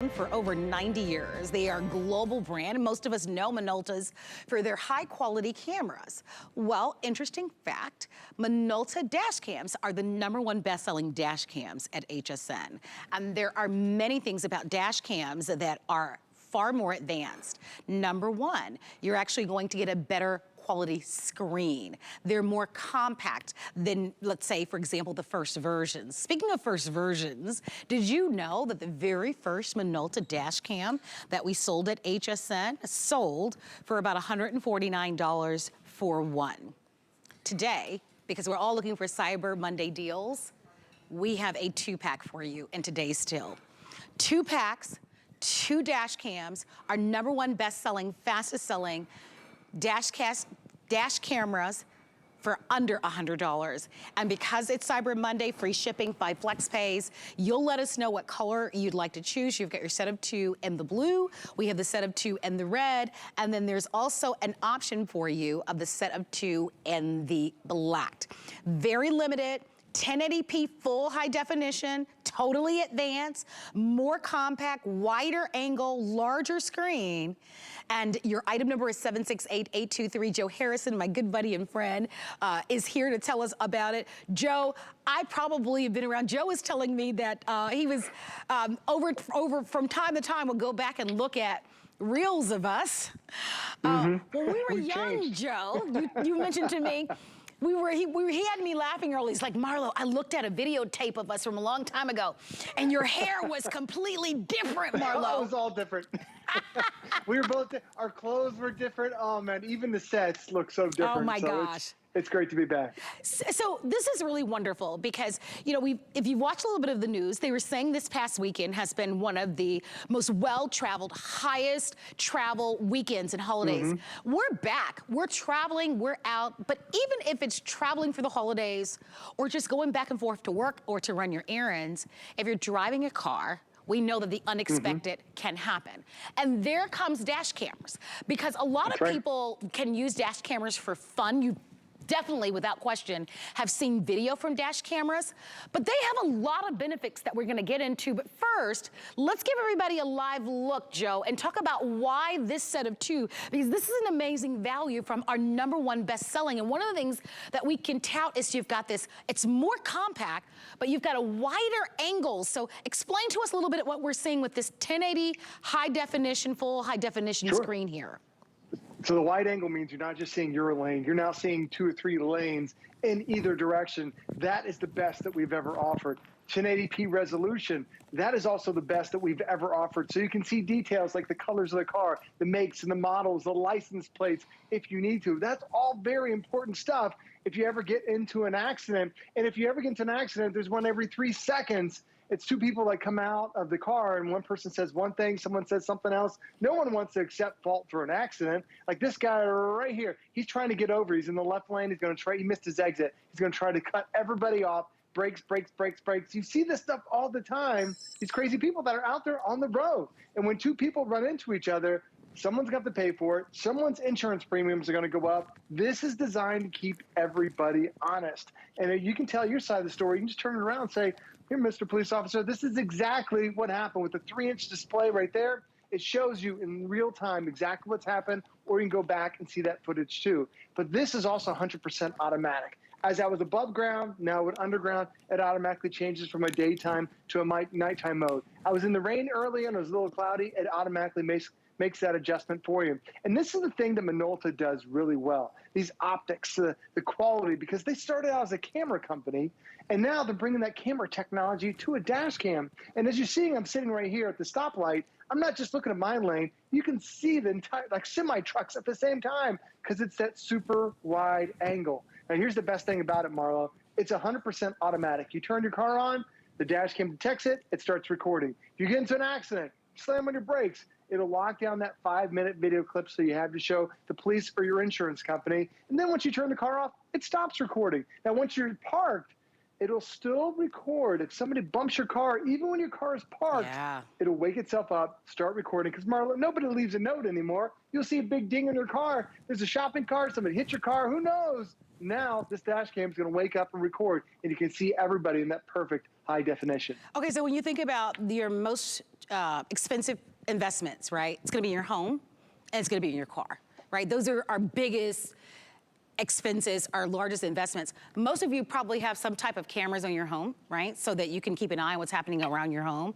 For over 90 years. They are a global brand, and most of us know Minolta's for their high-quality cameras. Well, interesting fact, Minolta dash cams are the #1 best-selling dash cams at HSN. And there are many things about dash cams that are far more advanced. Number one, you're actually going to get a better quality screen. They're more compact than, let's say, for example, the first versions. Speaking of first versions, did you know that the very first Minolta dash cam that we sold at HSN sold for about $149 for one? Today, because we're all looking for Cyber Monday deals, we have a 2-pack for you in today's still. 2 packs, 2 dash cams, our #1 best-selling, fastest-selling dash cameras for under $100. And because it's Cyber Monday, free shipping, 5 flex pays, you'll let us know what color you'd like to choose. You've got your set of 2 in the blue, we have the set of 2 in the red, and then there's also an option for you of the set of 2 in the black. Very limited, 1080p full high definition, totally advanced, more compact, wider angle, larger screen. And your item number is 768823. Joe Harrison, my good buddy and friend, is here to tell us about it. Joe, I probably have been around. Joe was telling me that he was over from time to time will go back and look at reels of us. When we were young, Joe, you mentioned to me, he had me laughing early. He's like, Marlo, I looked at a videotape of us from a long time ago, and your hair was completely different, Marlo. It was all different. We were both, our clothes were different. Oh man, even the sets look so different. Oh my gosh. It's great to be back. So this is really wonderful because, you know, if you've watched a little bit of the news, they were saying this past weekend has been one of the most well-traveled, highest travel weekends and holidays. We're back, we're traveling, we're out, but even if it's traveling for the holidays or just going back and forth to work or to run your errands, if you're driving a car, we know that the unexpected can happen. And there comes dash cameras, because a lot of people can use dash cameras for fun. You definitely, without question, have seen video from dash cameras, but they have a lot of benefits that we're gonna get into. But first, let's give everybody a live look, Joe, and talk about why this set of 2, because this is an amazing value from our #1 best-selling. And one of the things that we can tout is you've got this, it's more compact, but you've got a wider angle. So explain to us a little bit what we're seeing with this 1080 high definition, full high definition screen here. So the wide angle means you're not just seeing your lane, you're now seeing 2 or 3 lanes in either direction. That is the best that we've ever offered. 1080p resolution, that is also the best that we've ever offered. So you can see details like the colors of the car, the makes and the models, the license plates, if you need to. That's all very important stuff if you ever get into an accident. And if you ever get into an accident, there's one every 3 seconds. It's 2 people that come out of the car and one person says one thing, someone says something else. No one wants to accept fault for an accident. Like this guy right here, he's trying to get over. He's in the left lane. He's going to try, he missed his exit. He's going to try to cut everybody off. Brakes, brakes, brakes, brakes. You see this stuff all the time. These crazy people that are out there on the road. And when 2 people run into each other, someone's got to pay for it. Someone's insurance premiums are going to go up. This is designed to keep everybody honest. And you can tell your side of the story. You can just turn it around and say, here, Mr. Police Officer, this is exactly what happened with the 3-inch display right there. It shows you in real time exactly what's happened, or you can go back and see that footage too. But this is also 100% automatic. As I was above ground, now with underground, it automatically changes from a daytime to a nighttime mode. I was in the rain early and it was a little cloudy, it automatically makes that adjustment for you. And this is the thing that Minolta does really well. These optics, the quality, because they started out as a camera company, and now they're bringing that camera technology to a dash cam. And as you're seeing, I'm sitting right here at the stoplight. I'm not just looking at my lane. You can see the entire, like semi-trucks at the same time, because it's that super wide angle. Now here's the best thing about it, Marlo. It's 100% automatic. You turn your car on, the dash cam detects it, it starts recording. If you get into an accident, slam on your brakes, it'll lock down that 5-minute video clip so you have to show the police or your insurance company. And then once you turn the car off, it stops recording. Now, once you're parked, it'll still record. If somebody bumps your car, even when your car is parked, Yeah. it'll wake itself up, start recording. Because Marla, nobody leaves a note anymore. You'll see a big ding in your car. There's a shopping cart, somebody hit your car, who knows? Now this dash cam is going to wake up and record, and you can see everybody in that perfect high definition. Okay, so when you think about your most expensive investments, right? It's gonna be in your home and it's gonna be in your car, right? Those are our biggest expenses, our largest investments. Most of you probably have some type of cameras on your home, right? So that you can keep an eye on what's happening around your home.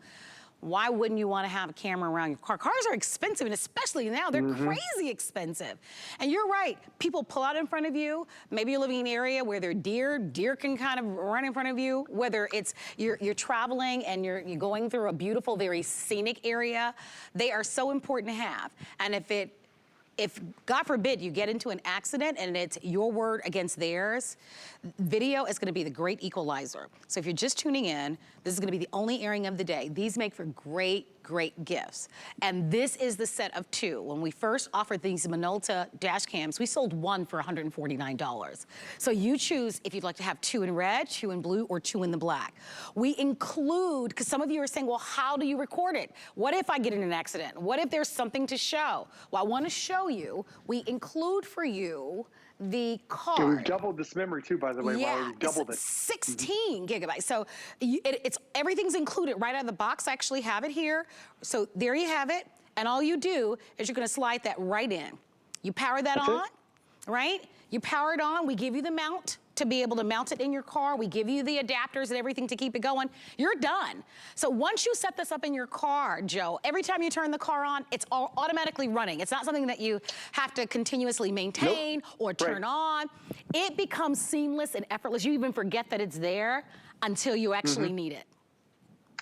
Why wouldn't you want to have a camera around your car? Cars are expensive, and especially now, they're crazy expensive. And you're right, people pull out in front of you. Maybe you're living in an area where there are deer can kind of run in front of you, whether it's you're traveling and you're going through a beautiful, very scenic area. They are so important to have. And if God forbid you get into an accident and it's your word against theirs, video is gonna be the great equalizer. So if you're just tuning in, this is gonna be the only airing of the day. These make for great gifts. And this is the set of two. When we first offered these Minolta dash cams, we sold one for $149. So you choose if you'd like to have two in red, two in blue, or two in the black. We include, because some of you are saying, well, how do you record it? What if I get in an accident? What if there's something to show? Well, I want to show you, we include for you the card. And we've doubled this memory too, by the way. Yeah, Marla, we've doubled it. 16 gigabytes. So everything's included right out of the box. I actually have it here. So there you have it. And all you do is you're gonna slide that right in. You power that on, right? You power it on. We give you the mount to be able to mount it in your car. We give you the adapters and everything to keep it going. You're done. So once you set this up in your car, Joe, every time you turn the car on, it's all automatically running. It's not something that you have to continuously maintain or turn on. It becomes seamless and effortless. You even forget that it's there until you actually need it.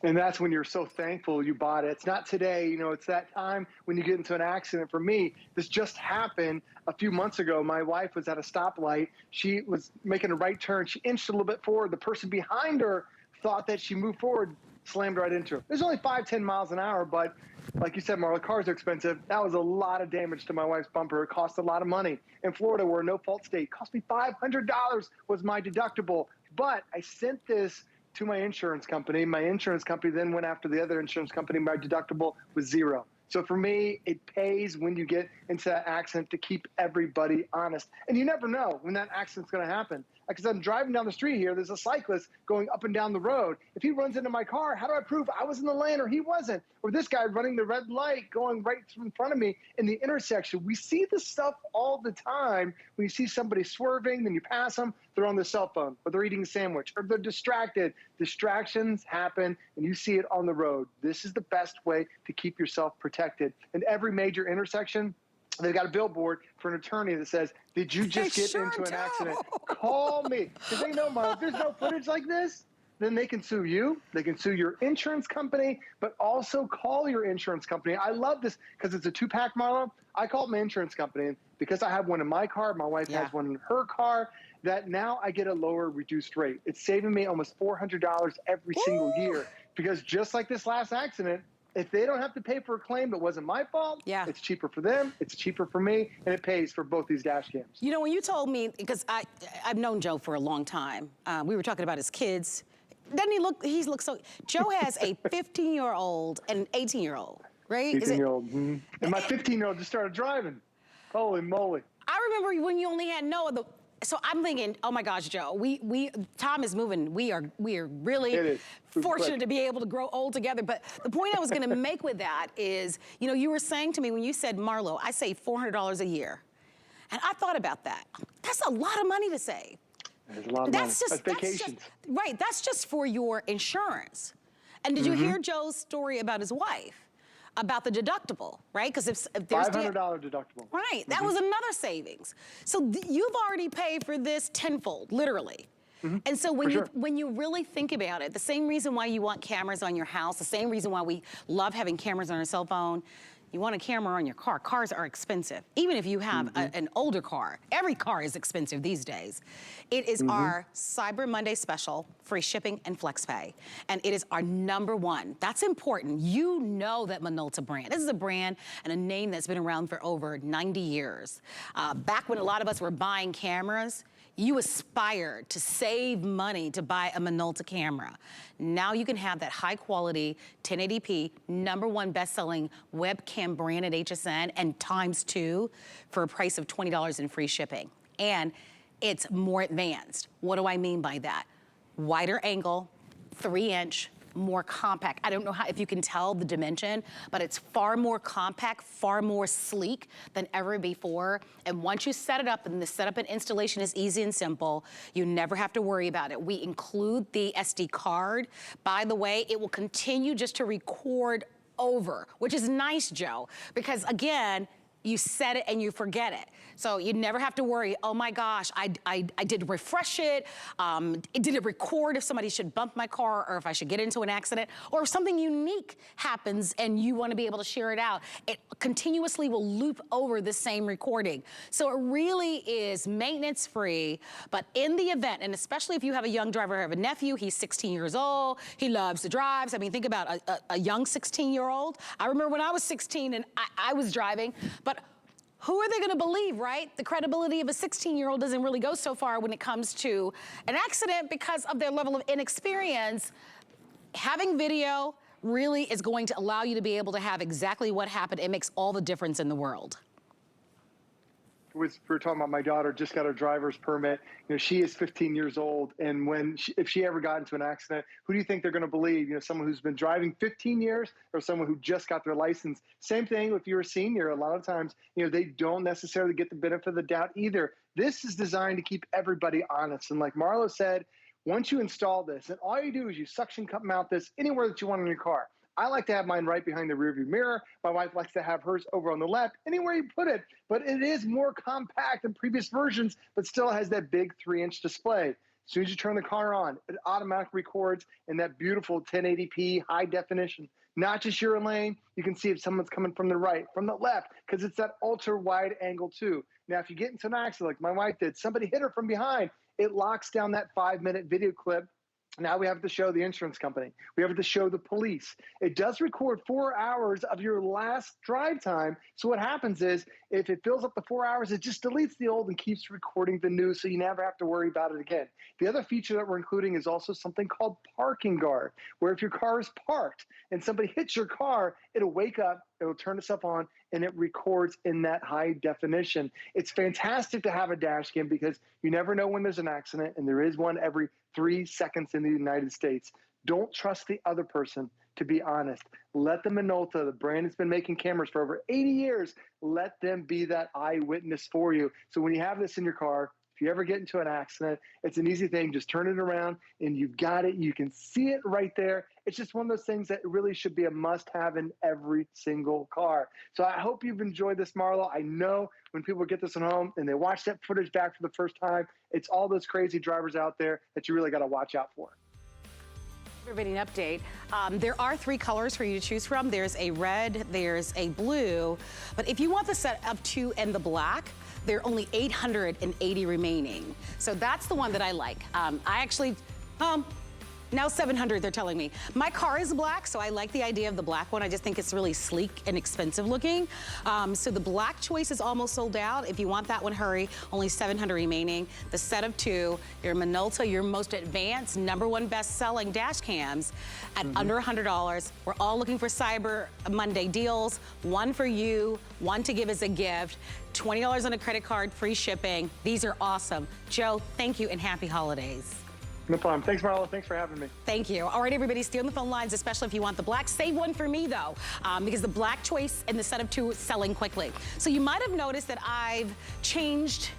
And that's when you're so thankful you bought it. It's not today, you know, it's that time when you get into an accident. For me, this just happened a few months ago. My wife was at a stoplight. She was making a right turn. She inched a little bit forward. The person behind her thought that she moved forward, slammed right into her. It was only 5-10 miles an hour, but like you said, Marla, cars are expensive. That was a lot of damage to my wife's bumper. It cost a lot of money. In Florida, we're a no-fault state. It cost me $500 was my deductible. But I sent this to my insurance company. My insurance company then went after the other insurance company. My deductible was $0. So for me, it pays when you get into that accident to keep everybody honest. And you never know when that accident's going to happen. Because I'm driving down the street here, there's a cyclist going up and down the road. If he runs into my car, how do I prove I was in the lane or he wasn't? Or this guy running the red light going right in front of me in the intersection. We see this stuff all the time. When you see somebody swerving, then you pass them, they're on their cell phone, or they're eating a sandwich, or they're distracted. Distractions happen, and you see it on the road. This is the best way to keep yourself protected. In every major intersection, they've got a billboard for an attorney that says, did you just get into an accident? Call me. Because they know, Marla, if there's no footage like this, then they can sue you. They can sue your insurance company, but also call your insurance company. I love this because it's a two-pack, Marla. I called my insurance company, and because I have one in my car, my wife has one in her car, that now I get a lower reduced rate. It's saving me almost $400 every single year. Because just like this last accident, if they don't have to pay for a claim that wasn't my fault, it's cheaper for them, it's cheaper for me, and it pays for both these dash cams. You know, when you told me, because I've known Joe for a long time, we were talking about his kids. Doesn't he look, he looks so, Joe has a 15-year-old and an 18-year-old, right? 18-year-old, and my 15-year-old just started driving. Holy moly. I remember when you only had Noah, so I'm thinking, oh my gosh, Joe, Tom is moving. We are really fortunate to be able to grow old together. But the point I was gonna make with that is, you know, you were saying to me when you said, Marlo, I save $400 a year. And I thought about that. That's a lot of money to save. There's a lot of money. That's vacations. Right, that's just for your insurance. And did you hear Joe's story about his wife? About the deductible, right? Because if there's $500 deductible. Right, that was another savings. So you've already paid for this tenfold, literally. And so when you really think about it, the same reason why you want cameras on your house, the same reason why we love having cameras on our cell phone, you want a camera on your car. Cars are expensive. Even if you have an older car, every car is expensive these days. It is our Cyber Monday special, free shipping and flex pay. And it is our #1. That's important. You know that Minolta brand. This is a brand and a name that's been around for over 90 years. Back when a lot of us were buying cameras, you aspired to save money to buy a Minolta camera. Now you can have that high quality 1080p, #1 best-selling webcam brand at HSN and ×2 for a price of $20 in free shipping. And it's more advanced. What do I mean by that? Wider angle, 3-inch, more compact. I don't know if you can tell the dimension, but it's far more compact, far more sleek than ever before. And once you set it up, and the setup and installation is easy and simple, you never have to worry about it. We include the SD card. By the way, it will continue just to record over, which is nice, Joe, because again, you set it and you forget it. So you never have to worry, oh my gosh, I did refresh it. Did it record if somebody should bump my car or if I should get into an accident or if something unique happens and you want to be able to share it out. It continuously will loop over the same recording. So it really is maintenance free, but in the event, and especially if you have a young driver, I have a nephew, he's 16 years old, he loves to drive. I mean, think about a young 16-year-old. I remember when I was 16 and I was driving, but who are they gonna believe, right? The credibility of a 16-year-old doesn't really go so far when it comes to an accident because of their level of inexperience. Having video really is going to allow you to be able to have exactly what happened. It makes all the difference in the world. We were talking about my daughter just got her driver's permit. You know, she is 15 years old, and if she ever got into an accident, who do you think they're going to believe? You know, someone who's been driving 15 years or someone who just got their license? Same thing if you're a senior. A lot of times, you know, they don't necessarily get the benefit of the doubt either. This is designed to keep everybody honest. And like Marlo said, once you install this, and all you do is you suction cup mount this anywhere that you want in your car. I like to have mine right behind the rearview mirror. My wife likes to have hers over on the left, anywhere you put it. But it is more compact than previous versions, but still has that big 3-inch display. As soon as you turn the car on, it automatically records in that beautiful 1080p high definition. Not just your lane, you can see if someone's coming from the right, from the left, because it's that ultra wide angle too. Now, if you get into an accident like my wife did, somebody hit her from behind, it locks down that 5-minute video clip. Now we have to show the insurance company. We have to show the police. It does record 4 hours of your last drive time. So what happens is if it fills up the 4 hours, it just deletes the old and keeps recording the new, so you never have to worry about it again. The other feature that we're including is also something called parking guard, where if your car is parked and somebody hits your car, it'll wake up, it'll turn itself on, and it records in that high definition. It's fantastic to have a dash cam because you never know when there's an accident, and there is one every 3 seconds in the United States. Don't trust the other person, to be honest. Let the Minolta, the brand that's been making cameras for over 80 years, let them be that eyewitness for you. So when you have this in your car, if you ever get into an accident, it's an easy thing. Just turn it around and you've got it. You can see it right there. It's just one of those things that really should be a must-have in every single car. So I hope you've enjoyed this, Marlo. I know when people get this at home and they watch that footage back for the first time, it's all those crazy drivers out there that you really got to watch out for. Everybody, an update. There are 3 colors for you to choose from. There's a red, there's a blue, but if you want the set up to and the black, there are only 880 remaining. So that's the one that I like. I actually, now 700, they're telling me. My car is black, so I like the idea of the black one. I just think it's really sleek and expensive looking. So the black choice is almost sold out. If you want that one, hurry. Only 700 remaining. The set of 2, your Minolta, your most advanced, #1 best-selling dash cams at under $100. We're all looking for Cyber Monday deals. One for you, one to give as a gift. $20 on a credit card, free shipping. These are awesome. Joe, thank you and happy holidays. No problem. Thanks, Marlo. Thanks for having me. Thank you. All right, everybody, stay on the phone lines, especially if you want the black. Save one for me, though, because the black choice in the set of 2 is selling quickly. So you might have noticed that I've changed